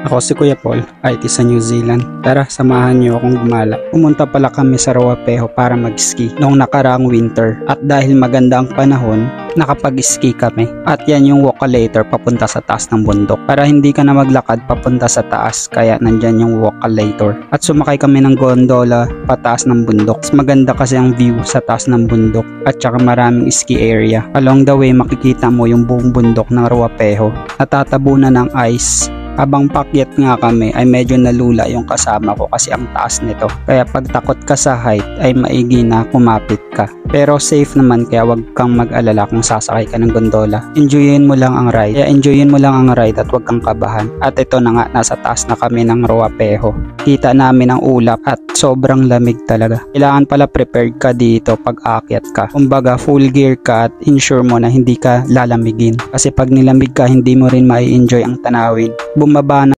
Ako si Kuya Paul, IT sa New Zealand. Tara, samahan niyo akong gumala. Pumunta pala kami sa Ruapeho para mag-ski noong nakaraang winter. At dahil maganda ang panahon, nakapag-ski kami. At yan yung walkalator papunta sa taas ng bundok. Para hindi ka na maglakad papunta sa taas, kaya nandyan yung walkalator. At sumakay kami ng gondola pataas ng bundok. Mas maganda kasi ang view sa taas ng bundok. At saka maraming ski area. Along the way, makikita mo yung buong bundok ng Ruapeho. Natatabunan ng ice. Habang pakyat nga kami ay medyo nalula yung kasama ko kasi ang taas nito. Kaya pag takot ka sa height ay maigi na kumapit ka. Pero safe naman kaya wag kang mag-alala kung sasakay ka ng gondola. Enjoyin mo lang ang ride. Kaya enjoyin mo lang ang ride at wag kang kabahan. At ito na nga, nasa taas na kami ng Ruapeho. Kita namin ang ulap at sobrang lamig talaga. Kailangan pala prepared ka dito pag aakyat ka. Kumbaga full gear ka at ensure mo na hindi ka lalamigin. Kasi pag nilamig ka hindi mo rin mai-enjoy ang tanawin. Bumaba na